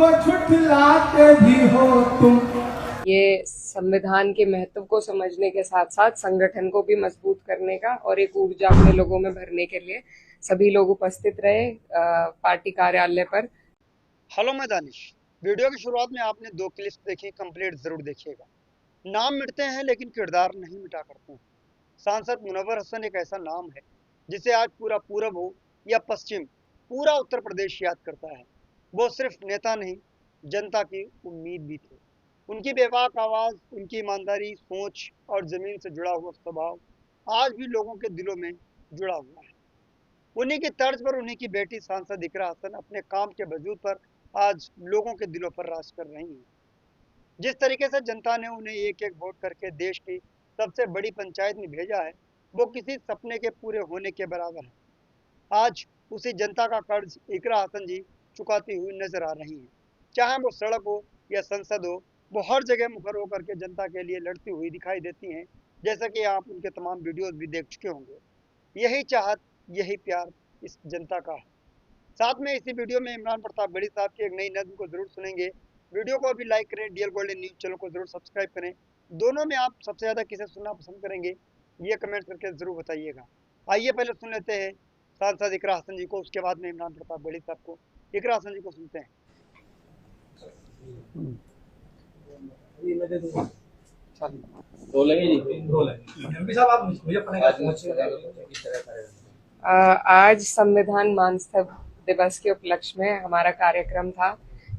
उसको झुठलाते भी हो तुम। ये संविधान के महत्व को समझने के साथ साथ संगठन को भी मजबूत करने का और एक ऊर्जा अपने लोगों में भरने के लिए सभी लोग उपस्थित रहे पार्टी कार्यालय पर। हेलो, मैं दानिश। वीडियो की शुरुआत में आपने 2 क्लिप्स देखी, कंप्लीट जरूर देखिएगा। नाम मिटते हैं लेकिन किरदार नहीं मिटा करते हैं। सांसद मुनव्वर हसन एक ऐसा नाम है जिसे आज पूरा पूरब हो या पश्चिम, पूरा उत्तर प्रदेश याद करता है। वो सिर्फ नेता नहीं, जनता की उम्मीद भी थे। उनकी बेबाक आवाज, उनकी ईमानदारी, सोच और जमीन से जुड़ा हुआ स्वभाव आज भी लोगों के दिलों में जुड़ा हुआ है। उन्हीं की तर्ज पर उन्हीं की बेटी सांसद इकरा हसन अपने काम के वजूद पर आज लोगों के दिलों पर राज कर रही हैं। जिस तरीके से जनता ने उन्हें एक एक वोट करके देश की सबसे बड़ी पंचायत में भेजा है, वो किसी सपने के पूरे होने के बराबर है। आज उसी जनता का कर्ज इकरा हसन जी चुकाती हुई नजर आ रही हैं। चाहे वो सड़क हो या संसद हो, वो हर जगह मुखर होकर के जनता के लिए लड़ती हुई दिखाई देती हैं, जैसा कि आप उनके तमाम वीडियोस भी देख चुके होंगे। यही चाहत, यही प्यार इस जनता का है। साथ में इसी वीडियो में इमरान प्रताप गढ़ी साहब की एक नई नज्म को जरूर सुनेंगे। वीडियो को अभी लाइक करें, डीएल गोल्डन न्यूज चैनल को जरूर सब्सक्राइब करें। दोनों में आप सबसे ज्यादा किसे सुनना पसंद करेंगे, ये कमेंट करके जरूर बताइएगा। आइए पहले सुन लेते हैं सांसद इकरा हसन जी को, उसके बाद में इमरान प्रताप गढ़ी साहब को। इकरा हसन जी को सुनते हैं। आज संविधान मानस्तव दिवस के उपलक्ष्य में हमारा कार्यक्रम था।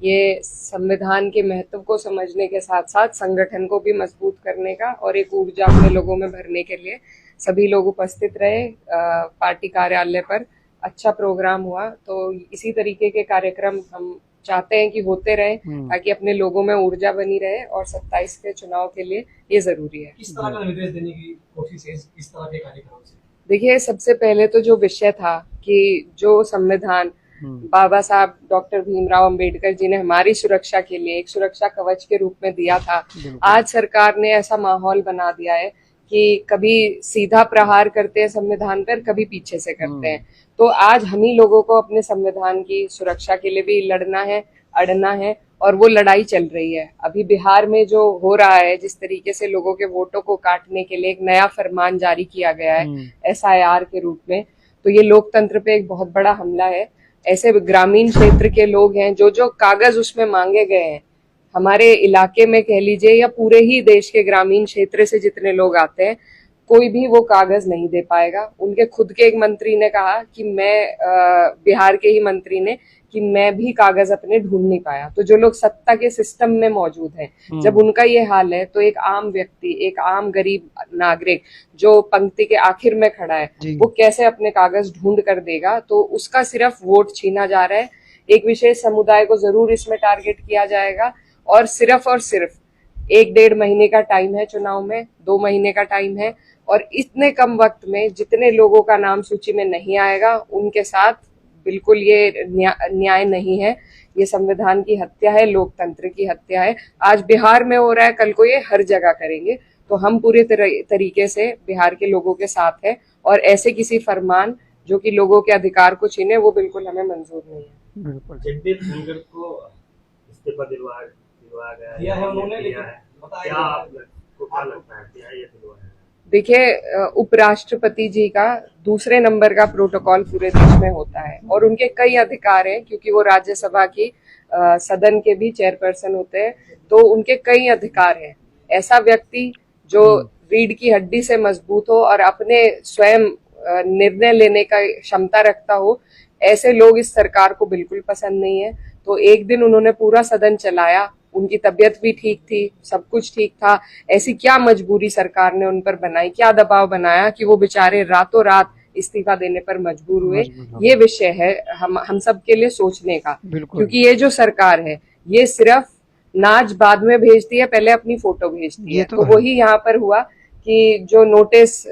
ये संविधान के महत्व को समझने के साथ साथ संगठन को भी मजबूत करने का और एक ऊर्जा अपने लोगों में भरने के लिए सभी लोग उपस्थित रहे पार्टी कार्यालय पर। अच्छा प्रोग्राम हुआ, तो इसी तरीके के कार्यक्रम हम चाहते हैं कि होते रहे ताकि अपने लोगों में ऊर्जा बनी रहे और 27 के चुनाव के लिए ये जरूरी है। किस तरह का निर्देश देने की कोशिश है इस तरह के कार्यक्रम से? देखिए, सबसे पहले तो जो विषय था कि जो संविधान बाबा साहब डॉक्टर भीमराव अंबेडकर जी ने हमारी सुरक्षा के लिए एक सुरक्षा कवच के रूप में दिया था, आज सरकार ने ऐसा माहौल बना दिया है कि कभी सीधा प्रहार करते हैं संविधान पर, कभी पीछे से करते हैं। तो आज हम ही लोगों को अपने संविधान की सुरक्षा के लिए भी लड़ना है, अड़ना है, और वो लड़ाई चल रही है। अभी बिहार में जो हो रहा है, जिस तरीके से लोगों के वोटों को काटने के लिए एक नया फरमान जारी किया गया है SIR के रूप में, तो ये लोकतंत्र पे एक बहुत बड़ा हमला है। ऐसे ग्रामीण क्षेत्र के लोग हैं, जो कागज उसमें मांगे गए हैं, हमारे इलाके में कह लीजिए या पूरे ही देश के ग्रामीण क्षेत्र से जितने लोग आते हैं, कोई भी वो कागज नहीं दे पाएगा। उनके खुद के एक मंत्री ने कहा कि बिहार के ही मंत्री ने कि मैं भी कागज अपने ढूंढ नहीं पाया। तो जो लोग सत्ता के सिस्टम में मौजूद हैं, जब उनका ये हाल है, तो एक आम व्यक्ति, एक आम गरीब नागरिक जो पंक्ति के आखिर में खड़ा है, वो कैसे अपने कागज ढूंढ कर देगा? तो उसका सिर्फ वोट छीना जा रहा है। एक विशेष समुदाय को जरूर इसमें टारगेट किया जाएगा और सिर्फ 1-1.5 महीने का टाइम है चुनाव में, 2 महीने का टाइम है, और इतने कम वक्त में जितने लोगों का नाम सूची में नहीं आएगा उनके साथ बिल्कुल ये न्याय नहीं है। ये संविधान की हत्या है, लोकतंत्र की हत्या है। आज बिहार में हो रहा है, कल को ये हर जगह करेंगे। तो हम पूरे तरीके से बिहार के लोगों के साथ है, और ऐसे किसी फरमान जो कि लोगों के अधिकार को छीने, वो बिल्कुल हमें मंजूर नहीं है। बिल्कुल जगदीप धनखड़ को इस्तीफा दिलवाया गया है उन्होंने, लेकिन क्या आपको क्या लगता है क्या ये दिलवाया? देखिए, उपराष्ट्रपति जी का दूसरे नंबर का प्रोटोकॉल पूरे देश में होता है और उनके कई अधिकार हैं, क्योंकि वो राज्यसभा की सदन के भी चेयरपर्सन होते हैं, तो उनके कई अधिकार हैं। ऐसा व्यक्ति जो रीढ़ की हड्डी से मजबूत हो और अपने स्वयं निर्णय लेने का क्षमता रखता हो, ऐसे लोग इस सरकार को बिल्कुल पसंद नहीं है। तो एक दिन उन्होंने पूरा सदन चलाया, उनकी तबीयत भी ठीक थी, सब कुछ ठीक था। ऐसी क्या मजबूरी सरकार ने उन पर बनाई, क्या दबाव बनाया कि वो बेचारे रातों रात इस्तीफा देने पर मजबूर हुए? ये विषय है हम सब के लिए सोचने का, क्योंकि ये जो सरकार है, ये सिर्फ नाच बाद में भेजती है, पहले अपनी फोटो भेजती है। तो वही यहाँ पर हुआ कि जो नोटिस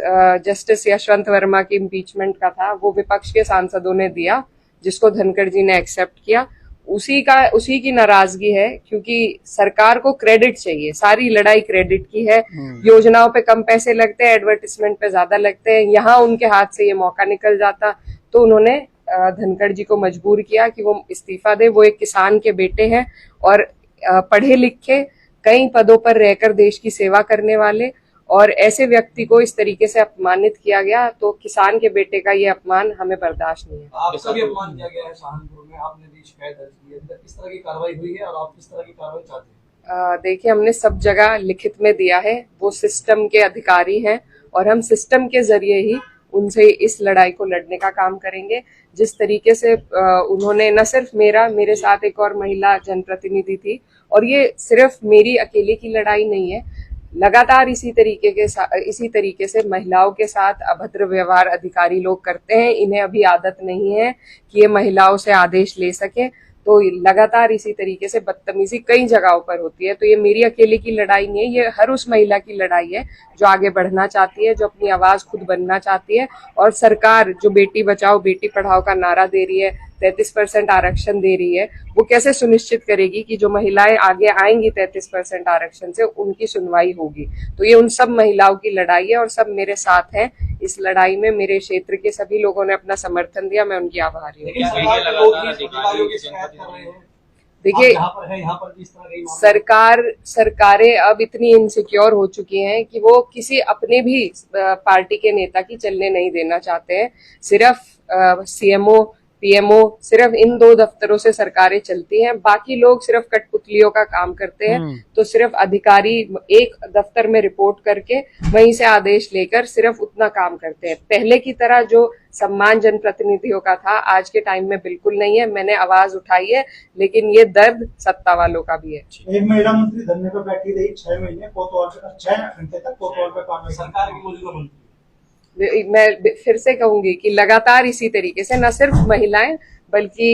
जस्टिस यशवंत वर्मा की इम्पीचमेंट का था, वो विपक्ष के सांसदों ने दिया, जिसको धनखड़ जी ने एक्सेप्ट किया। उसी की नाराजगी है, क्योंकि सरकार को क्रेडिट चाहिए, सारी लड़ाई क्रेडिट की है। योजनाओं पे कम पैसे लगते हैं, एडवर्टिजमेंट पे ज्यादा लगते हैं। यहाँ उनके हाथ से ये मौका निकल जाता, तो उन्होंने धनखड़ जी को मजबूर किया कि वो इस्तीफा दे। वो एक किसान के बेटे हैं और पढ़े लिखे कई पदों पर रहकर देश की सेवा करने वाले, और ऐसे व्यक्ति को इस तरीके से अपमानित किया गया तो किसान के बेटे का ये अपमान हमें बर्दाश्त नहीं है। आपका भी अपमान किया गया है सहारनपुर में, आपने भी शिकायत दर्ज की है, किस तरह की कार्रवाई हुई है और आप किस तरह की कार्रवाई चाहते हैं? देखिए, हमने सब जगह लिखित में दिया है, वो सिस्टम के अधिकारी हैं और हम सिस्टम के जरिए ही उनसे इस लड़ाई को लड़ने का काम करेंगे। जिस तरीके से उन्होंने न सिर्फ मेरे साथ एक और महिला जनप्रतिनिधि थी, और ये सिर्फ मेरी अकेले की लड़ाई नहीं है, लगातार इसी तरीके से महिलाओं के साथ अभद्र व्यवहार अधिकारी लोग करते हैं। इन्हें अभी आदत नहीं है कि ये महिलाओं से आदेश ले सके, तो लगातार इसी तरीके से बदतमीजी कई जगहों पर होती है। तो ये मेरी अकेले की लड़ाई नहीं है, ये हर उस महिला की लड़ाई है जो आगे बढ़ना चाहती है, जो अपनी आवाज खुद बनना चाहती है। और सरकार जो बेटी बचाओ बेटी पढ़ाओ का नारा दे रही है, 33% आरक्षण दे रही है, वो कैसे सुनिश्चित करेगी कि जो महिलाएं आगे आएंगी 33% आरक्षण से उनकी सुनवाई होगी। तो ये उन सब महिलाओं की लड़ाई है और सब मेरे साथ हैं इस लड़ाई में। मेरे क्षेत्र के सभी लोगों ने अपना समर्थन दिया, मैं उनकी आभारी हूँ। देखिए, सरकारें अब इतनी इनसिक्योर हो चुकी हैं कि वो किसी अपने भी पार्टी के नेता की चलने नहीं देना चाहते हैं। सिर्फ सीएमओ पीएमओ सिर्फ इन 2 दफ्तरों से सरकारें चलती हैं, बाकी लोग सिर्फ कठपुतलियों का काम करते हैं। तो सिर्फ अधिकारी एक दफ्तर में रिपोर्ट करके वहीं से आदेश लेकर सिर्फ उतना काम करते हैं। पहले की तरह जो सम्मान जनप्रतिनिधियों का था आज के टाइम में बिल्कुल नहीं है। मैंने आवाज उठाई है, लेकिन ये दर्द सत्ता वालों का भी है। एक महिला मंत्री धरने पर बैठी रही 6 महीने, 6 घंटे तक कोतवाल पे कार्रवाई। सरकार की मौजूदा मंत्री, मैं फिर से कहूंगी कि लगातार इसी तरीके से न सिर्फ महिलाएं बल्कि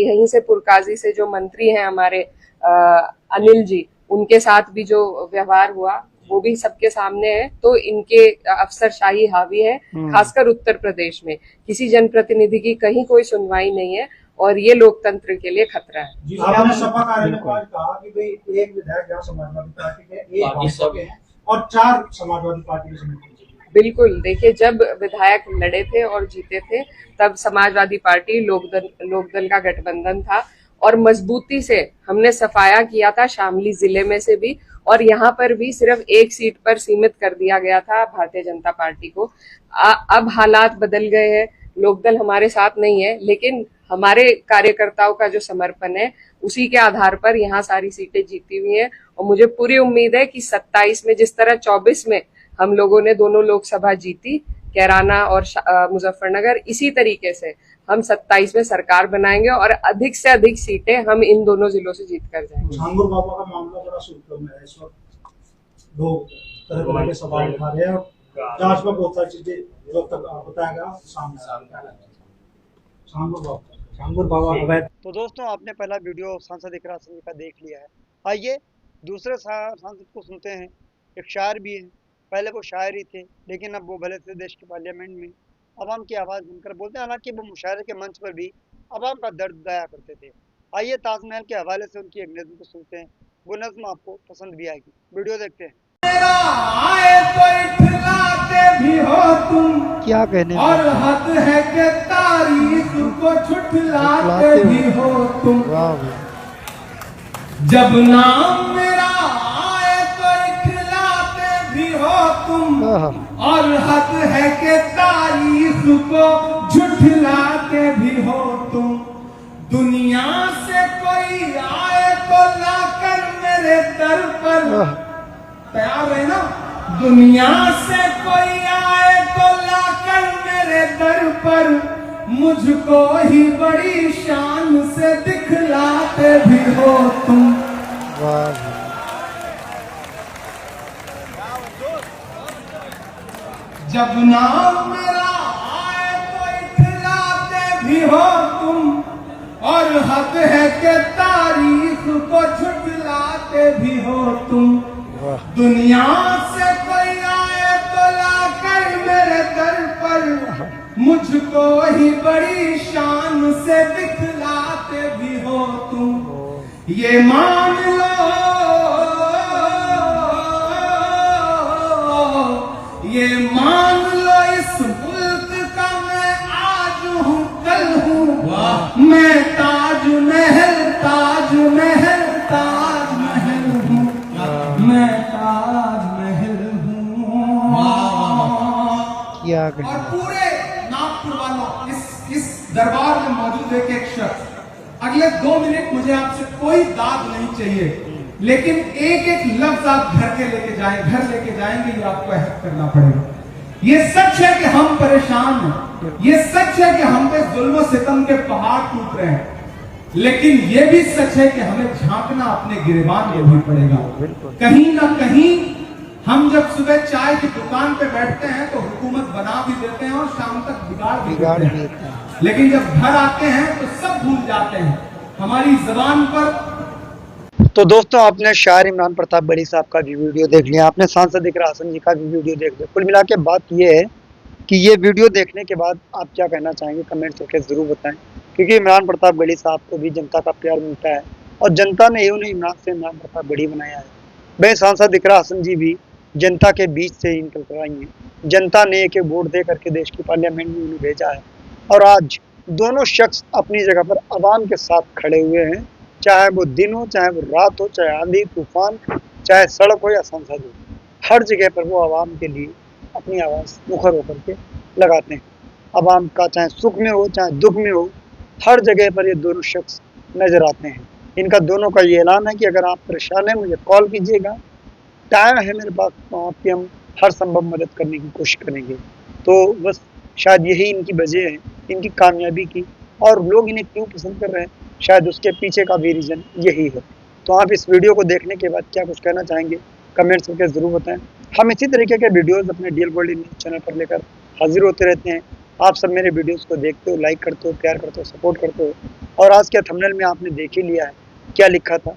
यहीं से पुरकाजी से जो मंत्री हैं हमारे अनिल जी, उनके साथ भी जो व्यवहार हुआ वो भी सबके सामने है। तो इनके अफसरशाही हावी है, खासकर उत्तर प्रदेश में किसी जनप्रतिनिधि की कहीं कोई सुनवाई नहीं है और ये लोकतंत्र के लिए खतरा है। आपने सपा कार्यालय में कहा कि भाई एक विधायक यहाँ समाजवादी पार्टी के, एक भाजपा के हैं और 4 समाजवादी पार्टी के। बिल्कुल, देखिए, जब विधायक लड़े थे और जीते थे तब समाजवादी पार्टी लोकदल का गठबंधन था और मजबूती से हमने सफाया किया था शामली जिले में से भी, और यहाँ पर भी सिर्फ एक सीट पर सीमित कर दिया गया था भारतीय जनता पार्टी को। अब हालात बदल गए हैं, लोकदल हमारे साथ नहीं है, लेकिन हमारे कार्यकर्ताओं का जो समर्पण है उसी के आधार पर यहाँ सारी सीटें जीती हुई हैं। और मुझे पूरी उम्मीद है कि 27 में जिस तरह 24 में हम लोगों ने दोनों लोकसभा जीती, कैराना और मुजफ्फरनगर, इसी तरीके से हम 27 में सरकार बनाएंगे और अधिक से अधिक सीटें हम इन दोनों जिलों से जीत कर जाएंगे। झांगुर बाबा का मामला बड़ा सुर्खियों में है इस वक्त। लोग तरह के सवाल उठा रहे हैं और जांच में बहुत सारी चीजें जो तक बताया गया सामने। झांगुर बाबा। तो दोस्तों, आपने पहला वीडियो सांसद इकरार सिंह का देख लिया है। आइए दूसरे सांसद को सुनते हैं। एक शायर भी है, पहले वो शायर ही थे लेकिन अब वो भले से देश के पार्लियामेंट में आवाम की आवाज़ बनकर बोलते हैं। हालांकि वो मुशायरे के मंच पर भी आवाम का दर्द गाया करते थे। आइए ताजमहल के हवाले से उनकी एक नज़्म को सुनते हैं, वो नज़्म आपको पसंद भी आएगी। वीडियो देखते हैं। आए तो इठलाते भी हो तुम, क्या कहने और हद है कि तारीफ को छुटलाते भी हो तुम। जब नाम मेरा आए तो इठलाते भी हो तुम, और हद है कि तारीफ को झुठलाते भी हो तुम। दुनिया से कोई आए तो लाकर मेरे दर पर, तैयार है ना? दुनिया से कोई आए तो लाकर मेरे दर पर, मुझको ही बड़ी शान से दिखलाते भी हो तुम। जब नाम मेरा आए तो इठलाते भी हो तुम, और हक है कि तारीख को झुठलाते भी हो तुम। दुनिया से कोई आए तो लाकर मेरे दर पर, मुझको ही बड़ी शान से दिखलाते भी हो तुम। ये मान लो, ये मान लो, इस मुल्क का मैं आज हूँ कल हूँ किया आगे। और पूरे नागपुर वालों इस दरबार में मौजूद है कि एक शख्स अगले 2 मिनट मुझे आपसे कोई दाद नहीं चाहिए, लेकिन एक एक लफ्ज आप घर लेके जाएंगे, ये आपको अहद करना पड़ेगा। ये सच है कि हम परेशान हैं, ये सच है कि हम पे जुल्म सितम के पहाड़ टूट रहे हैं, लेकिन ये भी सच है कि हमें झांकना अपने गिरेबान में भी पड़ेगा। कहीं ना कहीं हम जब सुबह चाय की दुकान पे बैठते हैं तो हुकूमत बना भी देते हैं और शाम तक बिगाड़ भी देते हैं, लेकिन जब घर आते हैं तो सब भूल जाते हैं। हमारी जबान पर तो दोस्तों, आपने शायर इमरान प्रताप बड़ी साहब का भी वीडियो देख लिया, आपने सांसद इकरा हसन जी का भी वीडियो देख लिया। कुल मिला के बात ये है कि ये वीडियो देखने के बाद आप क्या कहना चाहेंगे, कमेंट करके ज़रूर बताएं, क्योंकि इमरान प्रताप गढ़ी साहब को भी जनता का प्यार मिलता है और जनता ने उन्हें इमरान प्रताप गढ़ी बनाया है। वह सांसद इकरा हसन जी भी जनता के बीच से ही निकल कर आई हैं। जनता ने एक वोट दे करके देश की पार्लियामेंट में उन्हें भेजा है और आज दोनों शख्स अपनी जगह पर आवाम के साथ खड़े हुए हैं, चाहे वो दिन हो, चाहे वो रात हो, चाहे आंधी तूफान, चाहे सड़क हो या संसद हो, हर जगह पर वो आवाम के लिए अपनी आवाज़ मुखर होकर के लगाते हैं। आवाम का चाहे सुख में हो चाहे दुख में हो, हर जगह पर ये दोनों शख्स नज़र आते हैं। इनका दोनों का ये ऐलान है कि अगर आप परेशान हैं मुझे कॉल कीजिएगा, टाइम है मेरे पास, तो आपकी हम हर संभव मदद करने की कोशिश करेंगे। तो बस शायद यही इनकी वजह है, इनकी कामयाबी की, और लोग इन्हें क्यों पसंद कर रहे हैं, शायद उसके पीछे का भी रीज़न यही है। तो आप इस वीडियो को देखने के बाद क्या कुछ कहना चाहेंगे, कमेंट्स करके ज़रूर बताएं। हम इसी तरीके के वीडियोज़ अपने DL गोल्ड न्यूज़ चैनल पर लेकर हाजिर होते रहते हैं। आप सब मेरे वीडियोज़ को देखते हो, लाइक करते हो, प्यार करते हो, सपोर्ट करते हो। और आज के थंबनेल में आपने देख ही लिया है क्या लिखा था,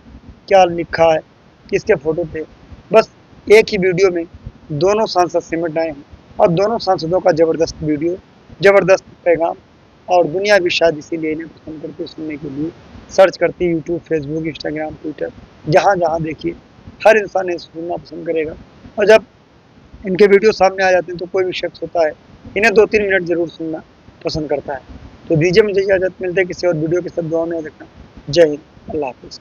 क्या लिखा है, किसके फ़ोटो थे। बस एक ही वीडियो में दोनों सांसद सिमट आए हैं और दोनों सांसदों का ज़बरदस्त वीडियो, ज़बरदस्त पैगाम, और दुनिया भी शायद इसीलिए इन्हें पसंद करती है, सुनने के लिए सर्च करती है। यूट्यूब, फेसबुक, इंस्टाग्राम, ट्विटर, जहाँ जहाँ देखिए हर इंसान इन्हें सुनना पसंद करेगा। और जब इनके वीडियो सामने आ जाते हैं तो कोई भी शख्स होता है इन्हें 2-3 मिनट ज़रूर सुनना पसंद करता है। तो दीजिए मुझे इजाज़त, मिलते हैं किसी और वीडियो के साथ। दुआ में याद रखना। जय हिंद, अल्लाह हाफ़िज़।